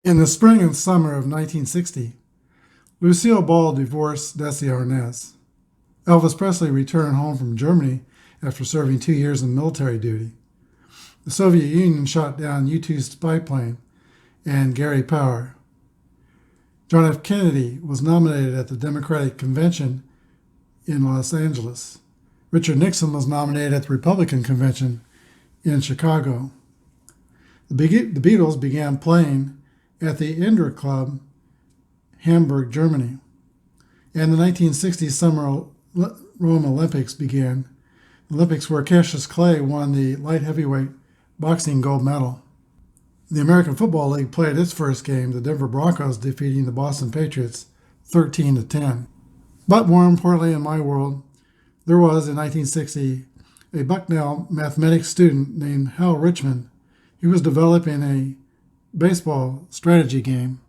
In the spring and summer of 1960, Lucille Ball divorced Desi Arnaz. Elvis Presley returned home from Germany after serving 2 years in military duty. The Soviet Union shot down U-2 spy plane and Gary Bauer. John F. Kennedy was nominated at the Democratic Convention in Los Angeles. Richard Nixon was nominated at the Republican Convention in Chicago. The Beatles began playing at the Indoor Club, Hamburg, Germany. And the 1960 Summer Rome Olympics began. The Olympics where Cassius Clay won the light heavyweight boxing gold medal. The American Football League played its first game, the Denver Broncos defeating the Boston Patriots 13-10. But more importantly in my world, there was in 1960 a Bucknell mathematics student named Hal Richmond. He was developing a baseball strategy game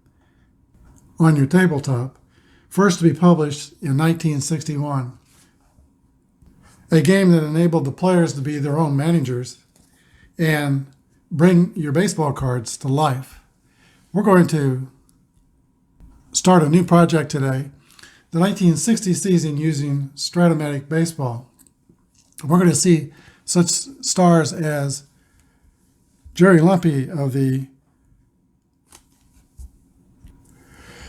on your tabletop, first to be published in 1961. A game that enabled the players to be their own managers and bring your baseball cards to life. We're going to start a new project today, the 1960 season using Strat-o-matic baseball. We're going to see such stars as Jerry Lumpy of the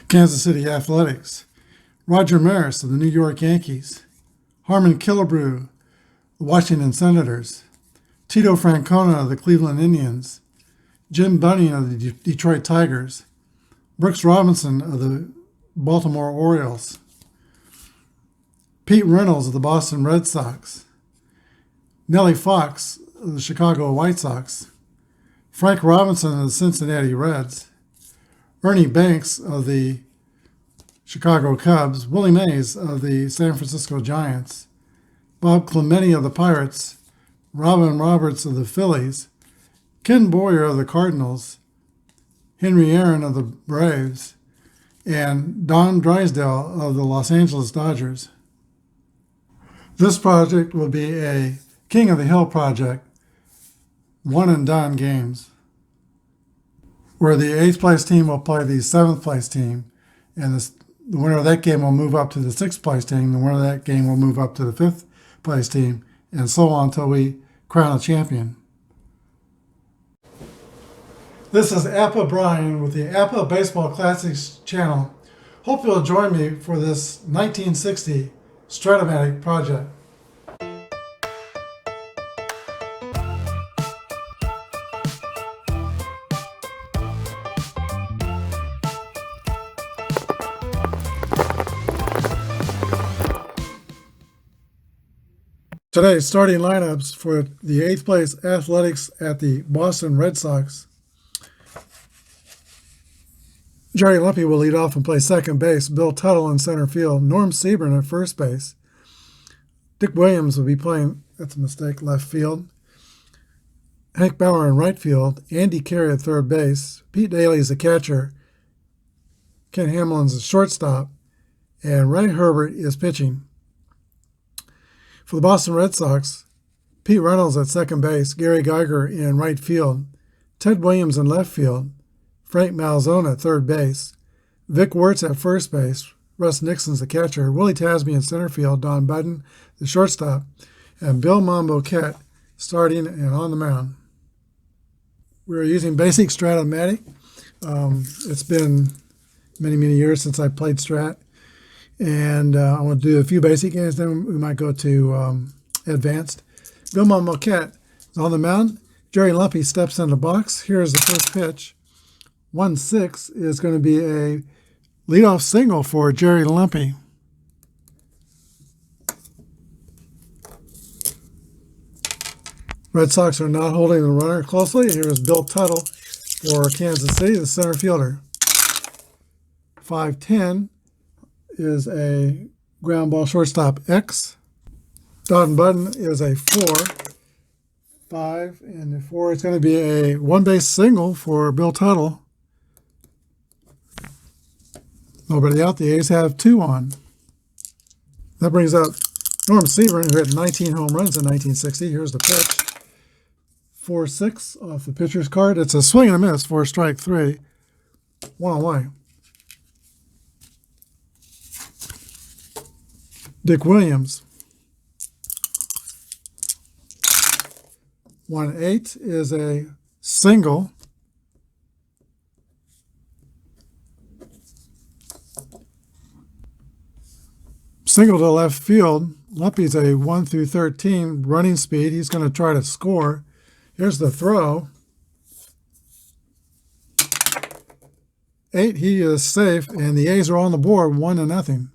Kansas City Athletics, Roger Maris of the New York Yankees, Harmon Killebrew, the Washington Senators, Tito Francona of the Cleveland Indians, Jim Bunning of the Detroit Tigers, Brooks Robinson of the Baltimore Orioles, Pete Reynolds of the Boston Red Sox, Nellie Fox of the Chicago White Sox, Frank Robinson of the Cincinnati Reds, Ernie Banks of the Chicago Cubs, Willie Mays of the San Francisco Giants, Bob Clemente of the Pirates, Robin Roberts of the Phillies, Ken Boyer of the Cardinals, Henry Aaron of the Braves, and Don Drysdale of the Los Angeles Dodgers. This project will be a King of the Hill project, one-and-done games, where the 8th place team will play the 7th place team, and the winner of that game will move up to the 6th place team, the winner of that game will move up to the 5th place team, and so on until we crown a champion. This is Apba Brian with the Apba Baseball Classics channel. Hope you'll join me for this 1960 Strat-o-matic project. Today's starting lineups for the 8th place Athletics at the Boston Red Sox. Jerry Lumpy will lead off and play second base. Bill Tuttle in center field. Norm Sebring at first base. Dick Williams will be playing, that's a mistake, left field. Hank Bauer in right field. Andy Carey at third base. Pete Daly is the catcher. Ken Hamlin's the shortstop. And Ray Herbert is pitching. For the Boston Red Sox, Pete Reynolds at second base, Gary Geiger in right field, Ted Williams in left field, Frank Malzone at third base, Vic Wertz at first base, Russ Nixon's the catcher, Willie Tasby in center field, Don Budden, the shortstop, and Bill Monboquette starting and on the mound. We're using basic Strat-o-matic. It's been many, many years since I played Strat. And I want to do a few basic games, then we might go to advanced. Bill Monboquette is on the mound. Jerry Lumpy steps in the box. Here's the first pitch. 1-6 is going to be a leadoff single for Jerry Lumpy. Red Sox are not holding the runner closely. Here is Bill Tuttle for Kansas City, the center fielder. 5-10. Is a ground ball shortstop X. Don Budden is a 4. 5 and the 4 is going to be a one-base single for Bill Tuttle. Nobody out. The A's have 2 on. That brings up Norm Sebring, who hit 19 home runs in 1960. Here's the pitch. 4-6 off the pitcher's card. It's a swing and a miss for strike 3. One away. Dick Williams. 1-8 is a single. Single to left field. Lumpy's a 1 through 13 running speed. He's going to try to score. Here's the throw. 8, he is safe, and the A's are on the board, 1-0.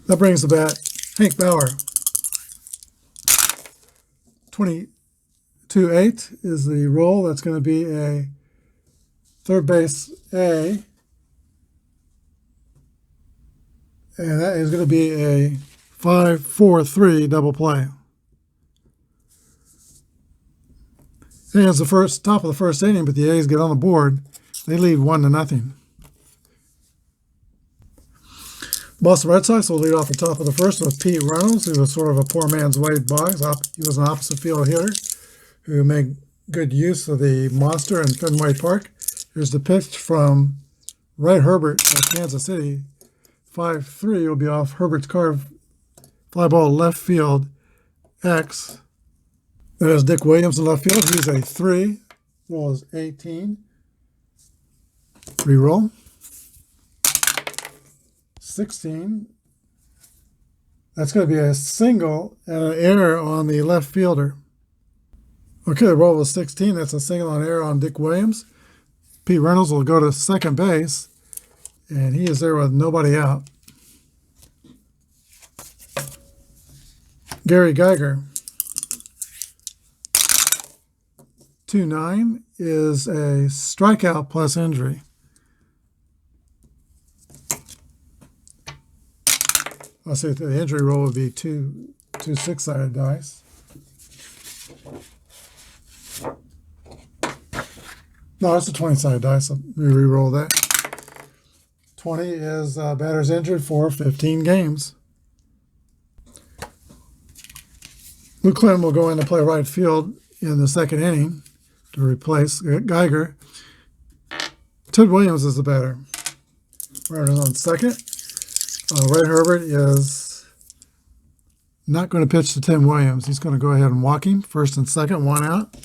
That brings the bat Hank Bauer. 22-8 is the roll. That's going to be a third base A. And that is going to be a 5-4-3 double play. And it's the top of the first inning, but the A's get on the board. They lead 1-0. Boston Red Sox will lead off the top of the first with Pete Reynolds, who was sort of a poor man's Wade Boggs. He was an opposite field hitter who made good use of the monster in Fenway Park. Here's the pitch from Ray Herbert of Kansas City. 5-3 will be off Herbert's carve fly ball left field X. There's Dick Williams in left field. He's a 3. Roll is 18. Reroll. 16. That's going to be a single and an error on the left fielder. Okay, the roll was 16. That's a single and error on Dick Williams. Pete Reynolds will go to second base, and he is there with nobody out. Gary Geiger. 2-9 is a strikeout plus injury. I'll say the injury roll would be two 6-sided dice. No, it's a 20-sided dice. Let me re-roll that. 20 is batter's injured for 15 games. Luke Clinton will go in to play right field in the second inning to replace Geiger. Ted Williams is the batter. Runner's on second. Ray Herbert is not going to pitch to Tim Williams. He's going to go ahead and walk him. First and second, 1 out.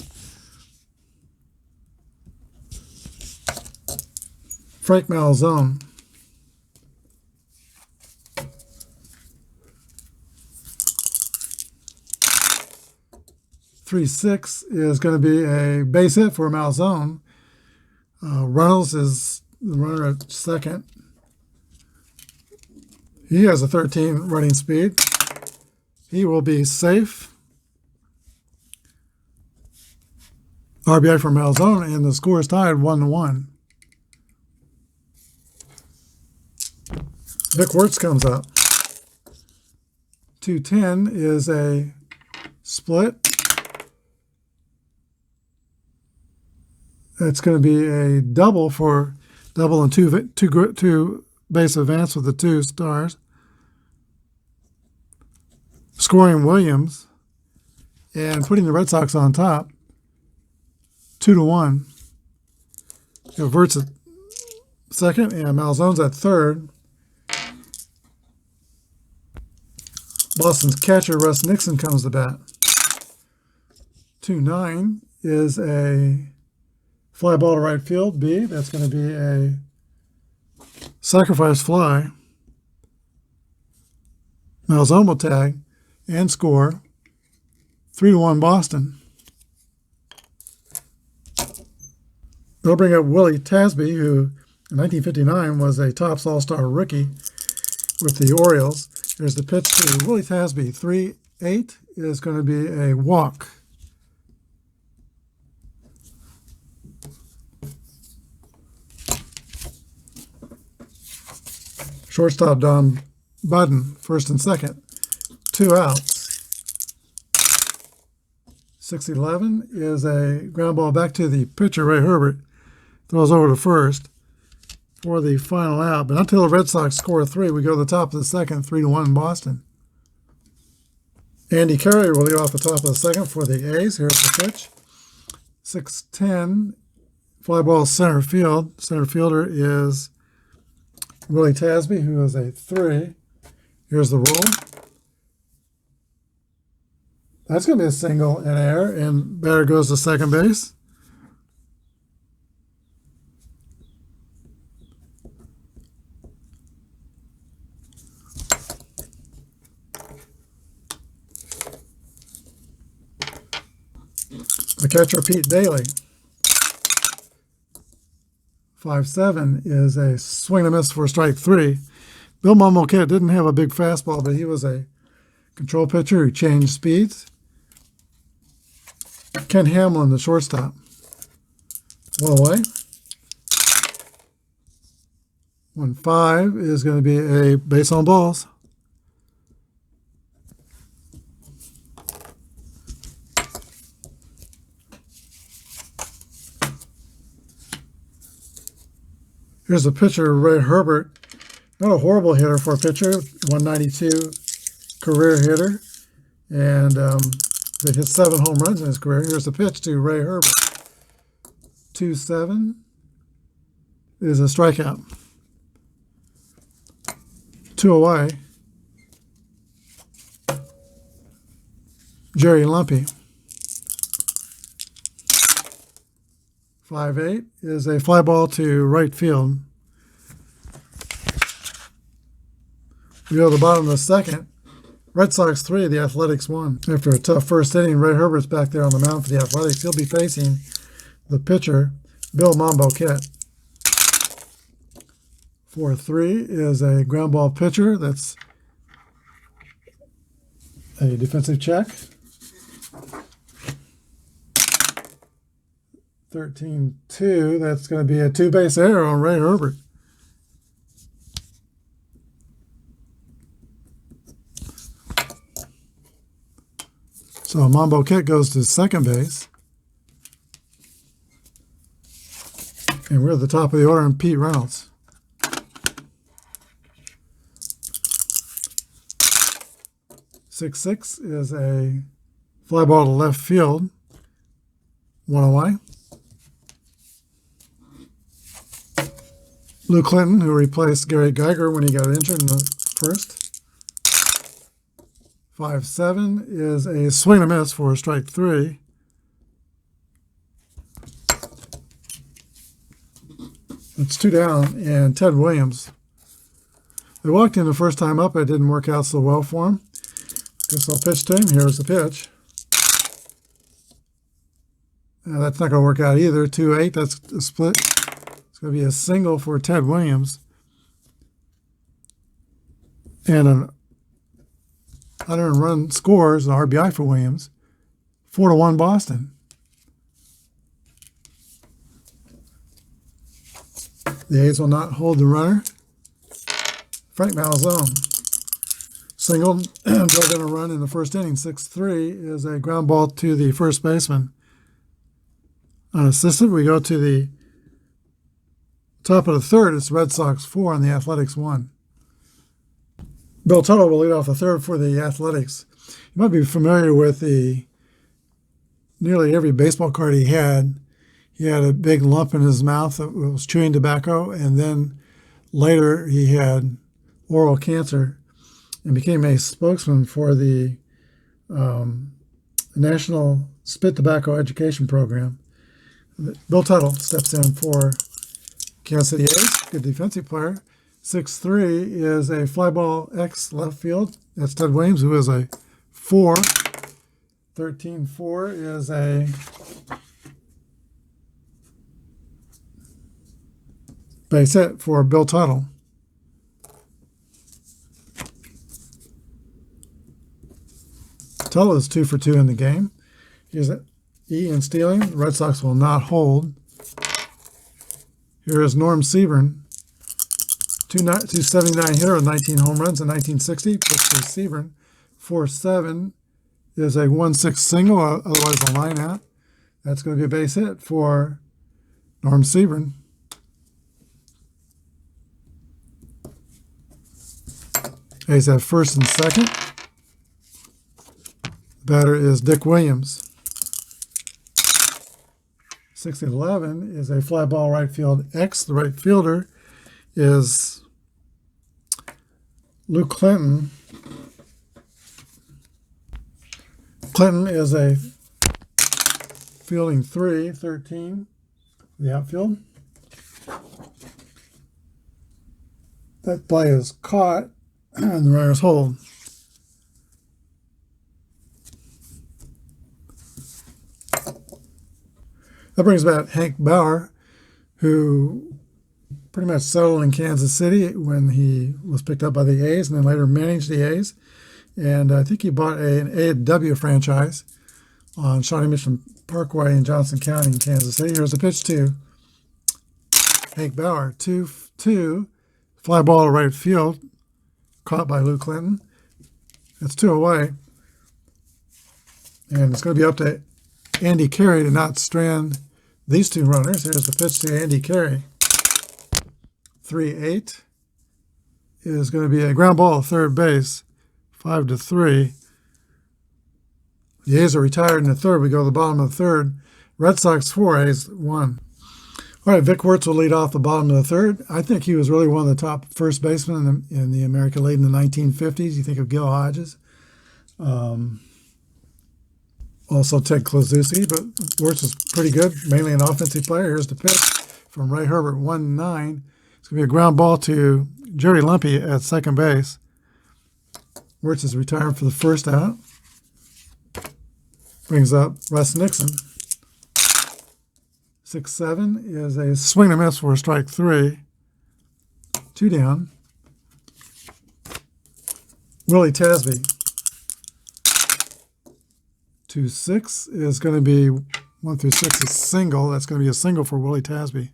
Frank Malzone. 3-6 is going to be a base hit for Malzone. Reynolds is the runner at second. He has a 13 running speed. He will be safe. RBI for Malzone, and the score is tied 1-1. Vic Wertz comes up. 2-10 is a split. That's going to be a double and two base advance with the 2 stars. Scoring Williams and putting the Red Sox on top. 2-1. Wertz at second and Malzone's at third. Boston's catcher Russ Nixon comes to bat. 2-9 is a fly ball to right field, B. That's going to be a sacrifice fly. Malzone will tag and score. 3-1 Boston. They'll bring up Willie Tasby, who in 1959 was a Topps All-Star rookie with the Orioles. Here's the pitch to Willie Tasby. 3-8 is going to be a walk. Shortstop Don Budden, first and second. 2 outs. 6-11 is a ground ball back to the pitcher, Ray Herbert. Throws over to first for the final out. But until the Red Sox score 3, we go to the top of the second, 3-1 Boston. Andy Carrier will lead off the top of the second for the A's. Here's the pitch. 6-10 fly ball center field. Center fielder is Willie Tasby, who is a 3. Here's the roll. That's going to be a single in air, and batter goes to second base. The catcher, Pete Daly. 5-7 is a swing and a miss for strike 3. Bill Mambo Kit didn't have a big fastball, but he was a control pitcher who changed speeds. Ken Hamlin, the shortstop. 1 away. 1-5 is going to be a base on balls. Here's the pitcher, Ray Herbert. Not a horrible hitter for a pitcher, 192 career hitter. And they hit 7 home runs in his career. Here's the pitch to Ray Herbert. 2-7 is a strikeout. 2 away. Jerry Lumpy. 5-8 is a fly ball to right field. We go to the bottom of the second. Red Sox 3, the Athletics 1. After a tough first inning, Ray Herbert's back there on the mound for the Athletics. He'll be facing the pitcher, Bill Mambo Kit. 4-3 is a ground ball pitcher. That's a defensive check. 13-2, that's going to be a 2-base error on Ray Herbert. So Mambo Kit goes to second base. And we're at the top of the order, and Pete Reynolds. Six is a fly ball to left field. 1 away. Lou Clinton, who replaced Gary Geiger when he got injured in the first. 5-7 is a swing and a miss for strike 3. It's 2 down, and Ted Williams. They walked in the first time up. It didn't work out so well for him. Guess I'll pitch to him. Here's the pitch. That's not going to work out either. 2-8, that's a split. It's going to be a single for Ted Williams. And an unearned run scores, an RBI for Williams. 4-1 Boston. The A's will not hold the runner. Frank Malzone. Single, drove in a run in the first inning. 6-3 is a ground ball to the first baseman. Unassisted, we go to the top of the third. It's Red Sox 4 and the Athletics 1. Bill Tuttle will lead off the third for the Athletics. You might be familiar with nearly every baseball card he had. He had a big lump in his mouth that was chewing tobacco, and then later he had oral cancer and became a spokesman for the National Spit Tobacco Education Program. Bill Tuttle steps in for Kansas City A's, good defensive player. 6-3 is a fly ball X left field. That's Ted Williams, who is a 4. 13-4 is a base hit for Bill Tuttle. Tuttle is 2 for 2 in the game. Here's an E in stealing. The Red Sox will not hold. Here is Norm Seaborn, 279 hitter with 19 home runs in 1960. Pitch to Seaborn. 4-7 is a 1-6 single, otherwise a line out. That's going to be a base hit for Norm Seaborn. A's have first and second. Batter is Dick Williams. 6-11 is a fly ball right field X. The right fielder is Luke Clinton. Clinton is a fielding 3, 13, the outfield. That play is caught, and the runners hold. That brings back Hank Bauer, who pretty much settled in Kansas City when he was picked up by the A's and then later managed the A's. And I think he bought an A&W franchise on Shawnee Mission Parkway in Johnson County in Kansas City. Here's a pitch to Hank Bauer, 2-2, fly ball to right field, caught by Luke Clinton. It's 2 away. And it's going to be up to Andy Carey to not strand these two runners. Here's the pitch to Andy Carey. 3-8 is going to be a ground ball at third base, 5-3. The A's are retired in the third. We go to the bottom of the third. Red Sox 4, A's 1. All right, Vic Wertz will lead off the bottom of the third. I think he was really one of the top first basemen in the American League in the 1950s. You think of Gil Hodges. Also Ted Kluszewski, but Wertz is pretty good, mainly an offensive player. Here's the pitch from Ray Herbert, 1-9. It's going to be a ground ball to Jerry Lumpy at second base. Wertz is retired for the first out. Brings up Russ Nixon. 6-7 is a swing and miss for strike 3. 2 down. Willie Tasby. 2-6 is going to be 1 through 6 is single. That's going to be a single for Willie Tasby.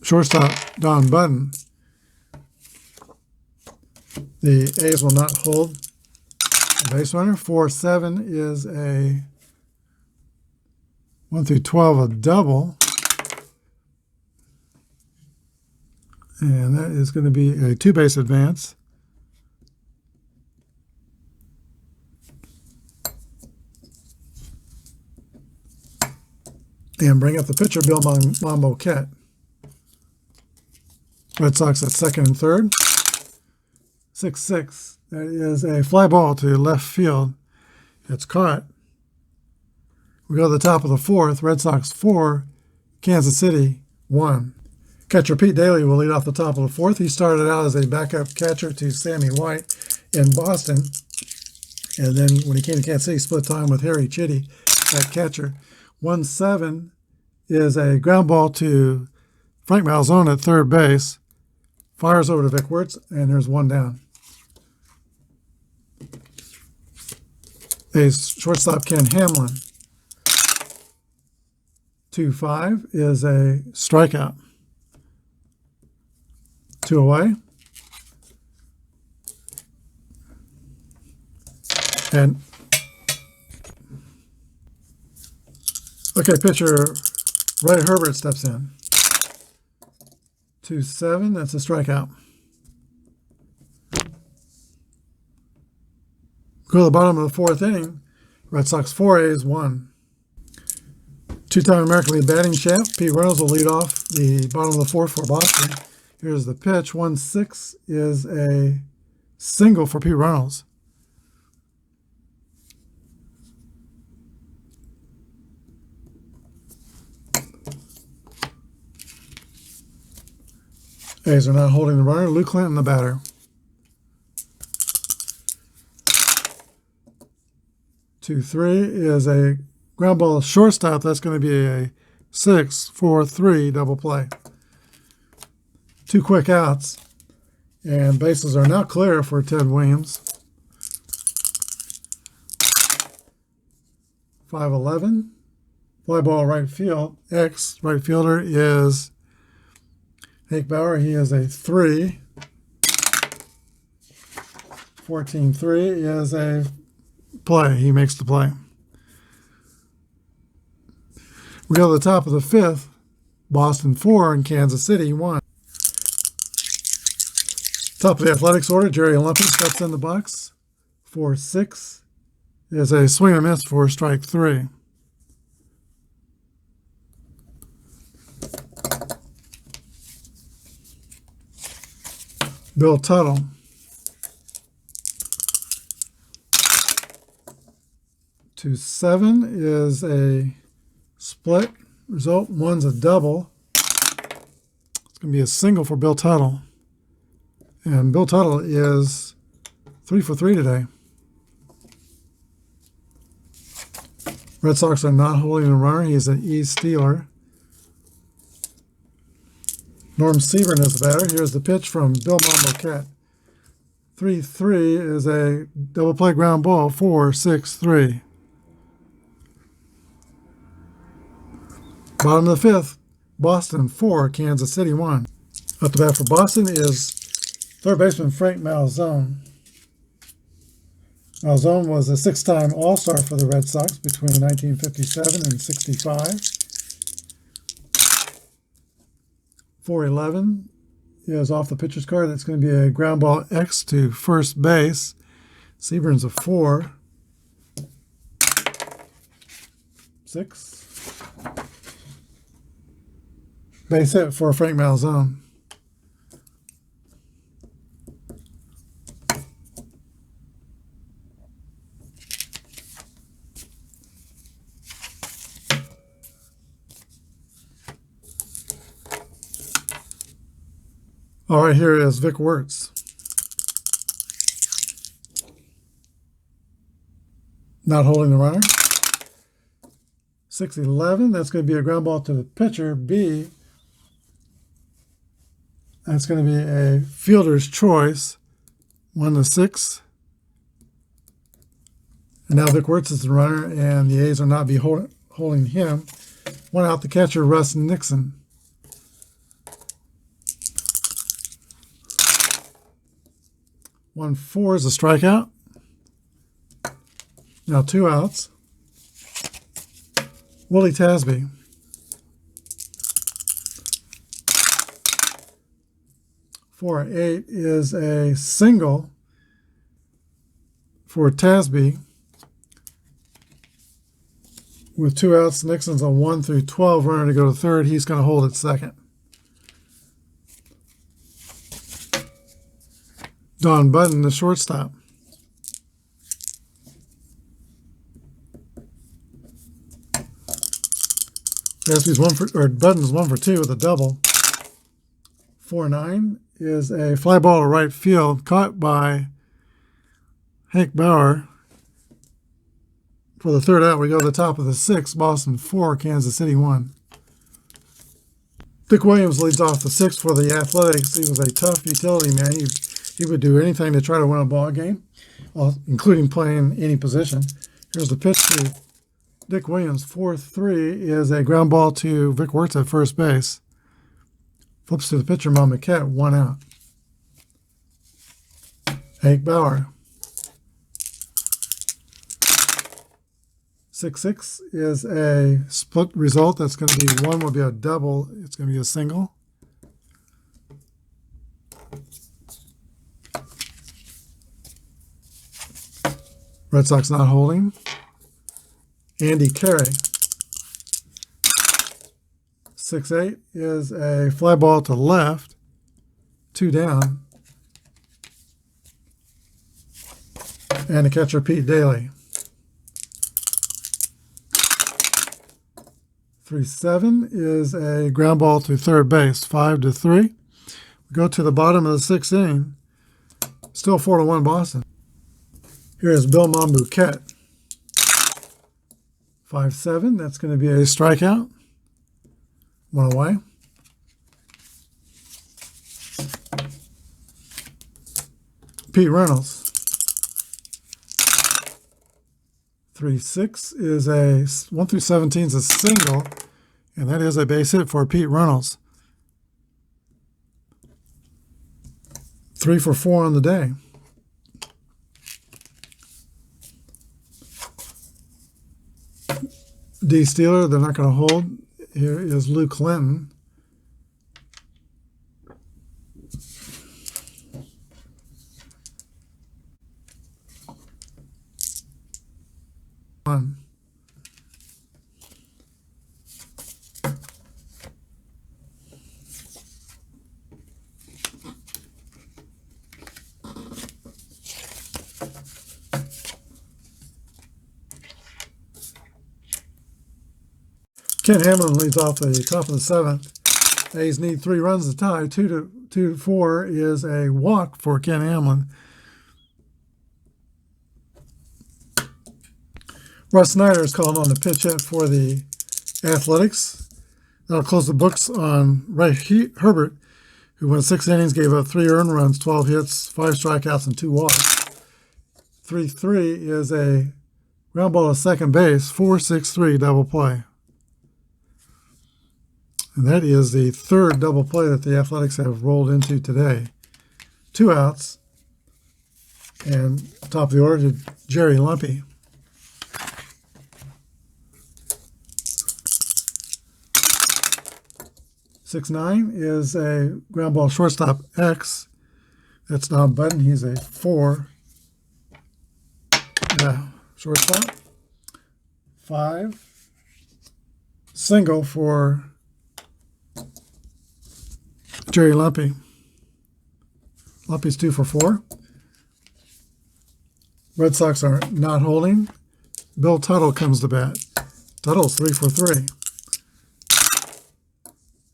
Shortstop Don Button. The A's will not hold the base runner. 4-7 is a 1 through 12 a double. And that is going to be a 2-base advance. And bring up the pitcher, Bill Monboquette. Red Sox at second and third. 6-6. That is a fly ball to left field. It's caught. We go to the top of the fourth. Red Sox 4, Kansas City 1. Catcher Pete Daly will lead off the top of the fourth. He started out as a backup catcher to Sammy White in Boston. And then when he came to Kansas City, split time with Harry Chitty at catcher. 1-7 is a ground ball to Frank Malzone at third base. Fires over to Vic Wertz, and there's 1 down. A shortstop Ken Hamlin. 2-5 is a strikeout. 2 away. And okay, pitcher Ray Herbert steps in. 2-7, that's a strikeout. Go to the bottom of the fourth inning. Red Sox 4, A's 1. Two-time American League batting champ Pete Reynolds will lead off the bottom of the fourth for Boston. Here's the pitch. 1-6 is a single for Pete Reynolds. A's are not holding the runner. Luke Clinton, the batter. 2-3 is a ground ball shortstop. That's going to be a 6-4-3 double play. 2 quick outs, and bases are now clear for Ted Williams. 5-11, fly ball right field. X right fielder is Hank Bauer. He is a 3. 14-3 is a play. He makes the play. We go to the top of the fifth. Boston 4 and Kansas City 1. Top of the athletics order, Jerry Olympic steps in the box. 4-6 is a swing and miss for strike 3. Bill Tuttle. To 7 is a split result. 1's a double. It's going to be a single for Bill Tuttle. And Bill Tuttle is 3 for 3 today. Red Sox are not holding a runner. He's an E stealer. Norm Seaborn is the batter. Here's the pitch from Bill Moquette. 3-3 is a double play ground ball. 4-6-3. Bottom of the 5th, Boston 4, Kansas City 1. Up to bat for Boston is third baseman Frank Malzone. Malzone was a 6-time All-Star for the Red Sox between 1957 and 65. 4-11 is off the pitcher's card. That's going to be a ground ball X to first base. Seaborn's a 4. 6. Base hit for Frank Malzone. All right, here is Vic Wertz. Not holding the runner. 6-11, that's going to be a ground ball to the pitcher, B. That's going to be a fielder's choice, 1-6. And now Vic Wertz is the runner, and the A's will not be holding him. 1 out, the catcher, Russ Nixon. One 4 is a strikeout. Now 2 outs. Willie Tasby. 4-8 is a single for Tasby. With 2 outs, Nixon's a 1-12 runner to go to third. He's going to hold at second. Don Button, the shortstop. Button's 1 for 2 with a double. 4-9 is a fly ball to right field caught by Hank Bauer. For the third out, we go to the top of the 6th. Boston 4, Kansas City 1. Dick Williams leads off the 6th for the Athletics. He was a tough utility man. He would do anything to try to win a ball game, including playing any position. Here's the pitch to Dick Williams. 4-3 is a ground ball to Vic Wertz at first base. Flips to the pitcher, Moquette, 1 out. Hank Bauer. 6-6 is a split result. That's going to be 1 will be a double. It's going to be a single. Red Sox not holding. Andy Carey. 6-8 is a fly ball to left. 2 down. And the catcher, Pete Daly. 3-7 is a ground ball to third base. 5-3. We go to the bottom of the 6th inning. Still 4-1 Boston. Here is Bill Moquette. 5-7. That's going to be a strikeout. 1 away. Pete Reynolds. 3-6 is a 1-17 is a single, and that is a base hit for Pete Reynolds. 3 for 4 on the day. D Steeler, they're not going to hold. Here is Luke Linton. 1. Ken Hamlin leads off the top of the 7th. A's need 3 runs to tie. 2 to 4 is a walk for Ken Hamlin. Russ Snyder is called on the pitch hit for the Athletics. That'll close the books on Ray Herbert, who went 6 innings, gave up 3 earned runs, 12 hits, 5 strikeouts, and 2 walks. 3-3 is a ground ball to second base, 4-6-3 double play. And that is the 3rd double play that the Athletics have rolled into today. 2 outs. And top of the order to Jerry Lumpy. Six nine is a ground ball shortstop X. That's Don Button. He's a 4. Shortstop. 5. Single for Jerry Lumpy. Lumpy's 2 for 4. Red Sox are not holding. Bill Tuttle comes to bat. Tuttle's 3 for 3.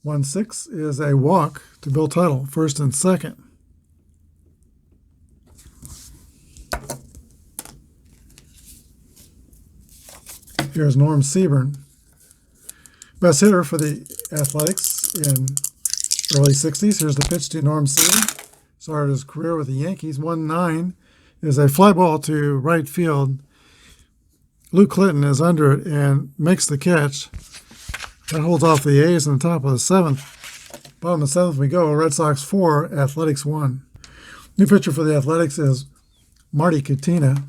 1-6 is a walk to Bill Tuttle, 1st and 2nd. Here's Norm Seaburn. Best hitter for the Athletics in early 60s. Here's the pitch to Norm Seaburn. Started his career with the Yankees. 1-9 is a fly ball to right field. Luke Clinton is under it and makes the catch. That holds off the A's in the top of the 7th. Bottom of the 7th we go. Red Sox 4, Athletics 1. New pitcher for the Athletics is Marty Katina.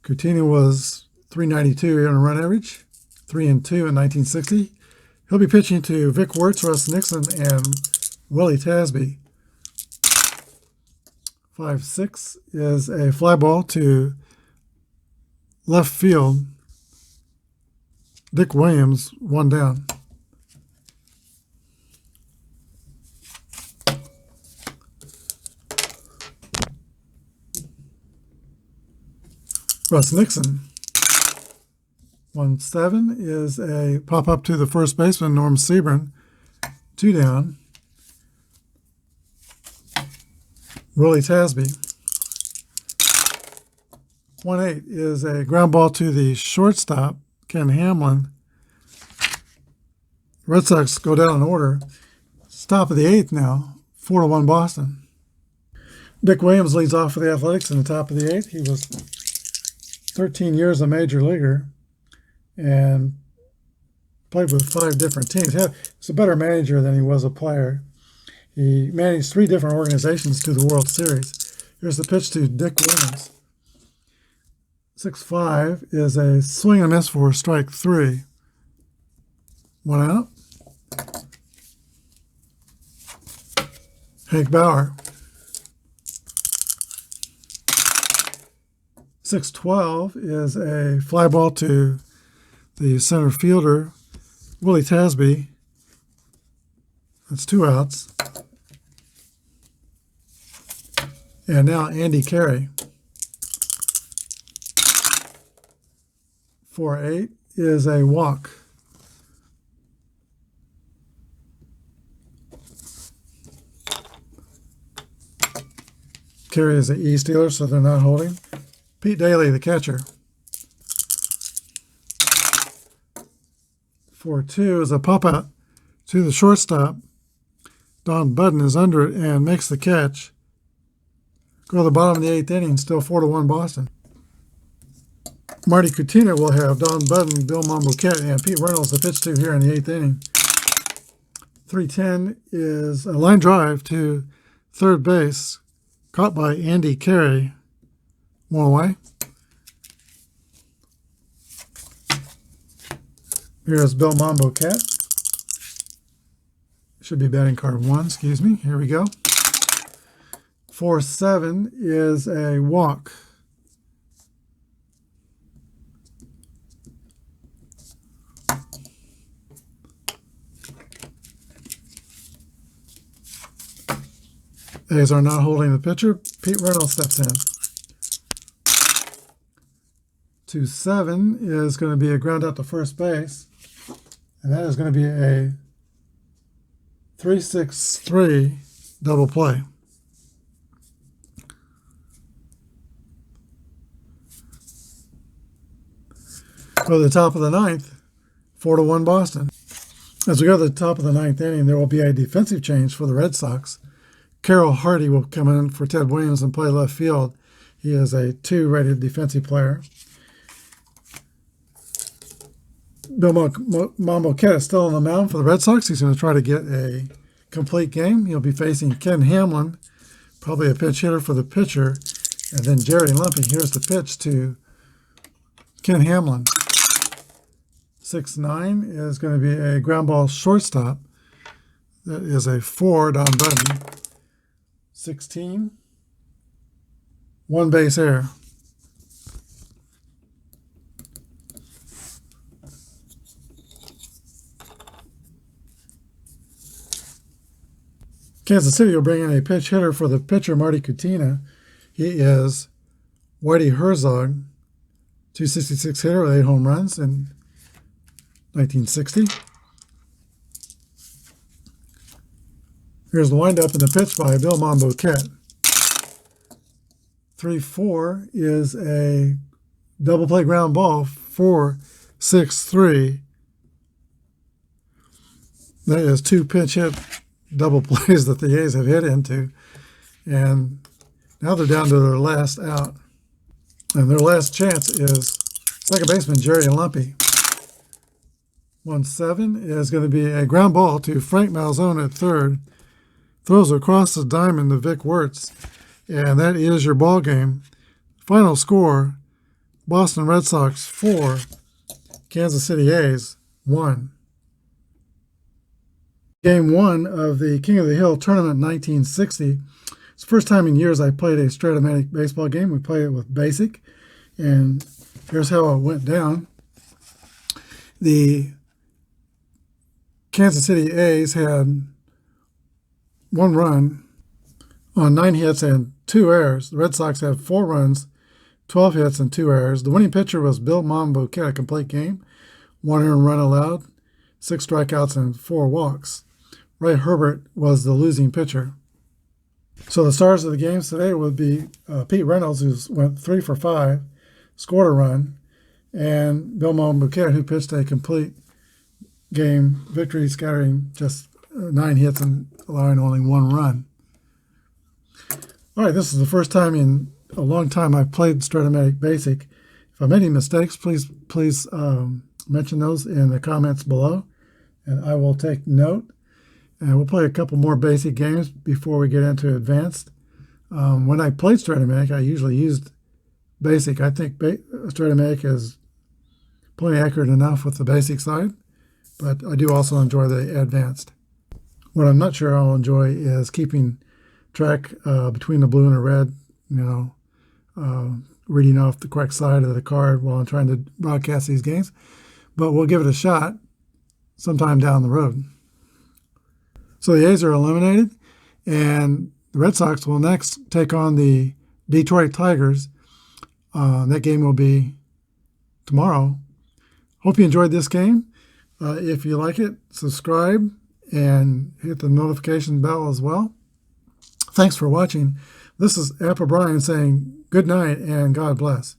Katina was .392 on run average, 3-2 in 1960. He'll be pitching to Vic Wertz, Russ Nixon, and Willie Tasby. 5-6 is a fly ball to left field. Dick Williams, 1 down. Russ Nixon. 1-7 is a pop-up to the first baseman, Norm Seaburn. 2 down. Willie Tasby. 1-8 is a ground ball to the shortstop, Ken Hamlin. Red Sox go down in order. It's top of the 8th now, 4-1 Boston. Dick Williams leads off for the Athletics in the top of the 8th. He was 13 years a major leaguer and played with 5 different teams. He's a better manager than he was a player. He managed 3 different organizations to the World Series. Here's the pitch to Dick Williams. 6-5 is a swing and miss for strike 3. 1 out. Hank Bauer. 6-12 is a fly ball to the center fielder, Willie Tasby. That's 2 outs. And now Andy Carey. 4-8 is a walk. Carey is the E Steeler, so they're not holding. Pete Daly, the catcher. 4-2 is a pop-out to the shortstop. Don Budden is under it and makes the catch. Go to the bottom of the 8th inning, still 4-1 Boston. Marty Katina will have Don Budden, Bill Monbouquet, and Pete Reynolds to pitch to here in the 8th inning. 3-10 is a line drive to third base, caught by Andy Carey. 1 away. Here's Bill Monbouquet. Should be batting card 1, excuse me. Here we go. 4-7 is a walk. A's are not holding the pitcher. Pete Reynolds steps in. 2-7 is going to be a ground out to first base. And that is going to be a 3-6-3 double play. Go to the top of the ninth, 4-1 Boston. As we go to the top of the ninth inning, there will be a defensive change for the Red Sox. Carroll Hardy will come in for Ted Williams and play left field. He is a 2-rated defensive player. Bill Moquette is still on the mound for the Red Sox. He's going to try to get a complete game. He'll be facing Ken Hamlin, probably a pinch hitter for the pitcher. And then Jerry Lumpy. Here's the pitch to Ken Hamlin. 6-9 is going to be a ground ball shortstop. That is a 4 down button. 16, 1 base error. Kansas City will bring in a pinch hitter for the pitcher, Marty Katina. He is Whitey Herzog, 266 hitter with 8 home runs in 1960. Here's the windup and the pitch by Bill Moquette. 3-4 is a double play ground ball, 4-6-3. That is 2 pinch hit double plays that the A's have hit into. And now they're down to their last out. And their last chance is second baseman Jerry Lumpy. 1-7 is going to be a ground ball to Frank Malzone at third. Throws across the diamond to Vic Wirtz. And that is your ball game. Final score, Boston Red Sox 4, Kansas City A's 1. Game 1 of the King of the Hill tournament 1960. It's the first time in years I played a Strat-o-matic baseball game. We played it with Basic. And here's how it went down. The Kansas City A's had 1 run on 9 hits and 2 errors. The Red Sox had 4 runs, 12 hits, and 2 errors. The winning pitcher was Bill Moquette, a complete game. 1 earned run allowed, 6 strikeouts, and 4 walks. Ray Herbert was the losing pitcher. So the stars of the games today would be Pete Reynolds, who went 3 for 5, scored a run, and Bill Moquette, who pitched a complete game victory, scattering just 9 hits and allowing only 1 run. All right, this is the first time in a long time I've played Strat-o-matic Basic. If I made any mistakes, please mention those in the comments below, and I will take note. And we'll play a couple more basic games before we get into advanced. When I played Strat-o-matic, I usually used basic. I think Strat-o-matic is plenty accurate enough with the basic side, but I do also enjoy the advanced. What I'm not sure I'll enjoy is keeping track between the blue and the red, reading off the correct side of the card while I'm trying to broadcast these games. But we'll give it a shot sometime down the road. So the A's are eliminated, and the Red Sox will next take on the Detroit Tigers. That game will be tomorrow. Hope you enjoyed this game. If you like it, subscribe and hit the notification bell as well. Thanks for watching. This is Apba Brian saying good night and God bless.